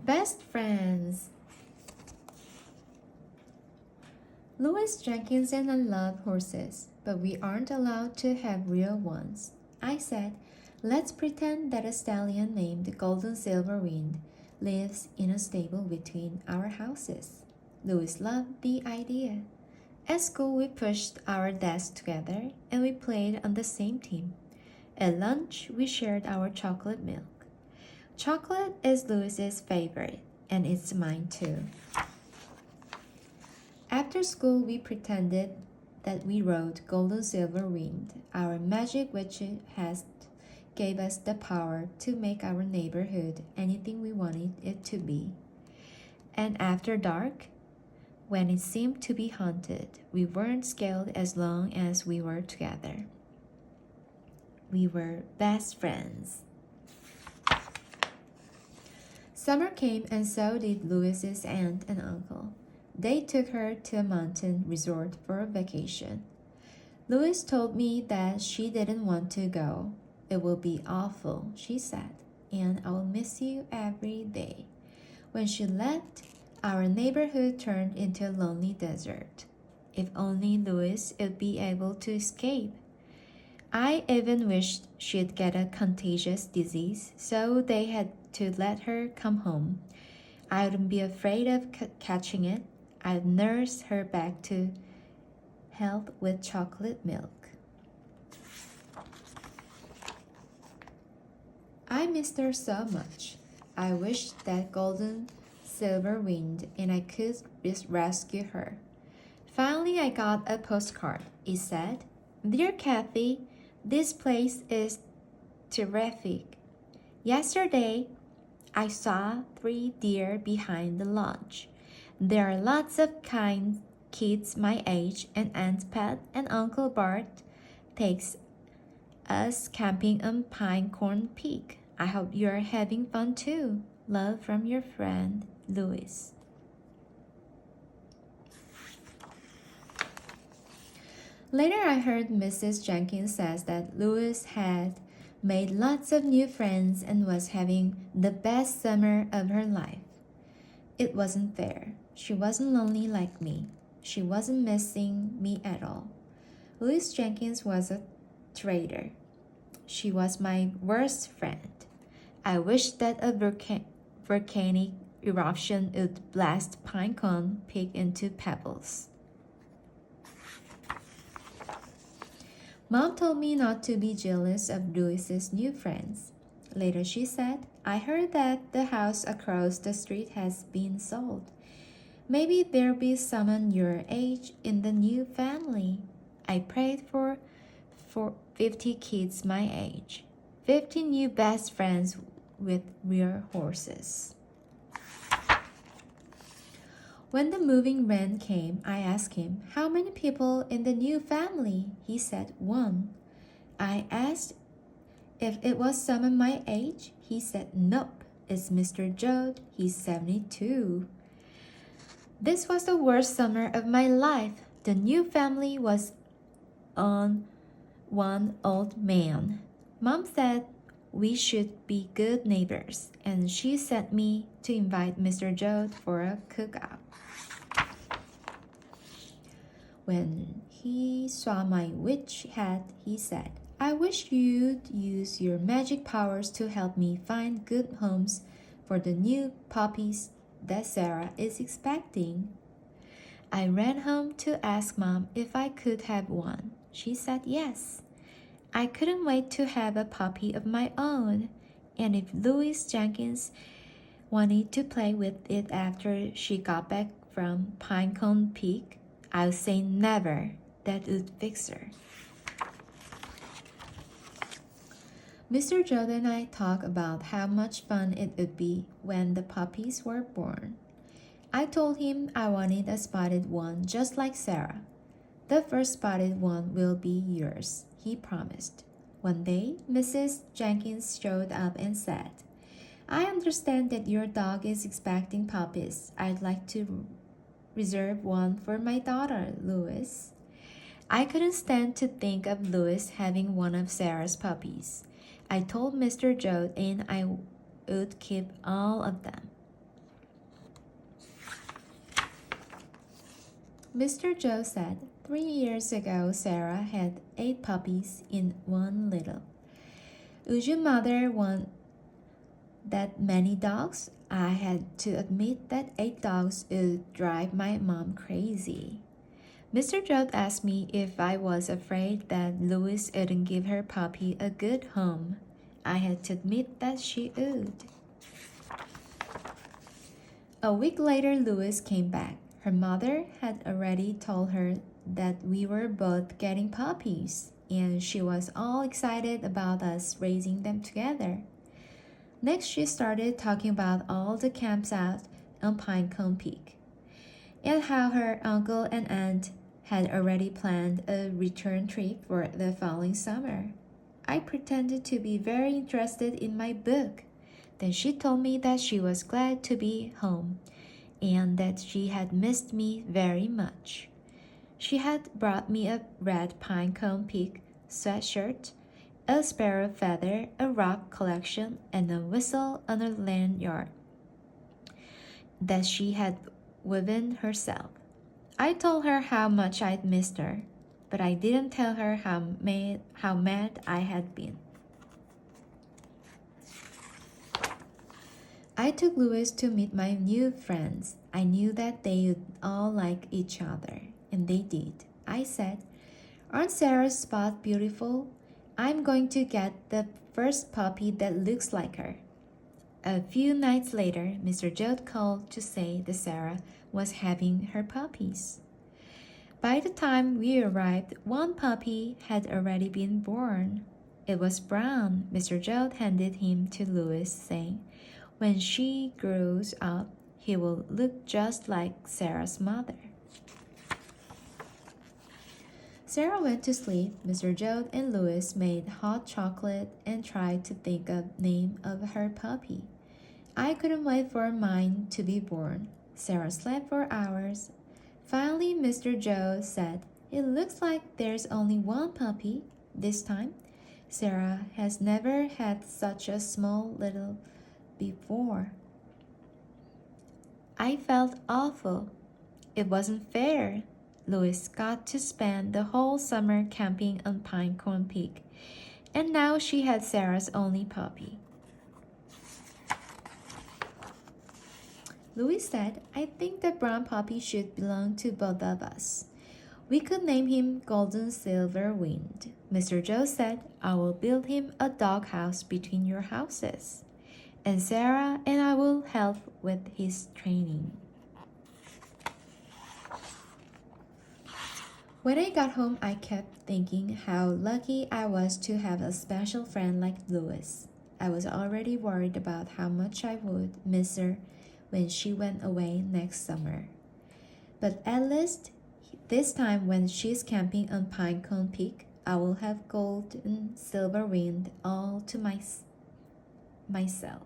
Best friends. Louis Jenkins and I love horses, but we aren't allowed to have real ones. I said, let's pretend that a stallion named Golden Silver Wind lives in a stable between our houses. Louis loved the idea. At school, we pushed our desks together and we played on the same team. At lunch, we shared our chocolate milk. Chocolate is Louis's favorite, and it's mine too. After school, we pretended that we rode Golden Silver Wind, our magic which has gave us the power to make our neighborhood anything we wanted it to be. And after dark, when it seemed to be haunted, we weren't scared as long as we were together. We were best friends. Summer came and so did Louis's aunt and uncle. They took her to a mountain resort for a vacation. Louis told me that she didn't want to go. It will be awful, she said, and I will miss you every day. When she left, our neighborhood turned into a lonely desert. If only Louis would be able to escape. I even wished she'd get a contagious disease, so they had to let her come home. I wouldn't be afraid of catching it. I'd nurse her back to health with chocolate milk. I missed her so much. I wished that Golden Silver Wind and I could rescue her. Finally, I got a postcard. It said, Dear Kathy, this place is terrific. Yesterday, I saw 3 deer behind the lodge. There are lots of kind kids my age, and Aunt Pat and Uncle Bart takes us camping on Pinecone Peak. I hope you're having fun too. Love from your friend, Louis. Later, I heard Mrs. Jenkins says that Louis had made lots of new friends and was having the best summer of her life. It wasn't fair. She wasn't lonely like me. She wasn't missing me at all. Louis Jenkins was a traitor. She was my worst friend. I wish that a volcanic eruption would blast Pinecone Peak into pebbles. Mom told me not to be jealous of Louis's new friends. Later she said, I heard that the house across the street has been sold. Maybe there'll be someone your age in the new family. I prayed for 50 kids my age. 50 new best friends with real horses. When the moving man came, I asked him, how many people in the new family? He said 1. I asked if it was someone my age. He said, nope, it's Mr. Joe. He's 72. This was the worst summer of my life. The new family was on 1 old man. Mom said we should be good neighbors, and she sent me to invite Mr. Joe for a cookout. When he saw my witch hat, he said, I wish you'd use your magic powers to help me find good homes for the new puppies that Sarah is expecting. I ran home to ask Mom if I could have one. She said yes. I couldn't wait to have a puppy of my own, and if Louis Jenkins wanted to play with it after she got back from Pinecone Peak, I'll say never. That would fix her. Mr. Joe and I talked about how much fun it would be when the puppies were born. I told him I wanted a spotted one just like Sarah. The first spotted one will be yours, he promised. One day, Mrs. Jenkins showed up and said, I understand that your dog is expecting puppies. I'd like to reserve one for my daughter, Louis. I couldn't stand to think of Louis having one of Sarah's puppies. I told Mr. Joe and I would keep all of them. Mr. Joe said 3 years ago Sarah had 8 puppies in one little. Would your mother want that many dogs? I had to admit that 8 dogs would drive my mom crazy. Mr. Joe asked me if I was afraid that Louis wouldn't give her puppy a good home. I had to admit that she would. A week later, Louis came back. Her mother had already told her that we were both getting puppies, and she was all excited about us raising them together. Next, she started talking about all the camps out on Pinecone Peak, and how her uncle and aunt had already planned a return trip for the following summer. I pretended to be very interested in my book. Then she told me that she was glad to be home and that she had missed me very much. She had brought me a red Pinecone Peak sweatshirt, a sparrow feather, a rock collection, and a whistle on a lanyard that she had woven herself. I told her how much I'd missed her, but I didn't tell her how mad I had been. I took Louis to meet my new friends. I knew that they would all like each other, and they did. I said, "Aren't Sarah's spots beautiful? I'm going to get the first puppy that looks like her." A few nights later, Mr. Judd called to say that Sarah was having her puppies. By the time we arrived, one puppy had already been born. It was brown. Mr. Judd handed him to Louis, saying, "When she grows up, he will look just like Sarah's mother." Sarah went to sleep. Mr. Joe and Louis made hot chocolate and tried to think of the name of her puppy. I couldn't wait for mine to be born. Sarah slept for hours. Finally, Mr. Joe said, "It looks like there's only one puppy this time. Sarah has never had such a small little before." I felt awful. It wasn't fair. Louis got to spend the whole summer camping on Pinecone Peak, and now she had Sarah's only puppy. Louis said, "I think the brown puppy should belong to both of us. We could name him Golden Silver Wind." Mr. Joe said, "I will build him a doghouse between your houses, and Sarah and I will help with his training." When I got home, I kept thinking how lucky I was to have a special friend like Louis. I was already worried about how much I would miss her when she went away next summer. But at least this time when she's camping on Pinecone Peak, I will have Golden Silver Wind all to myself.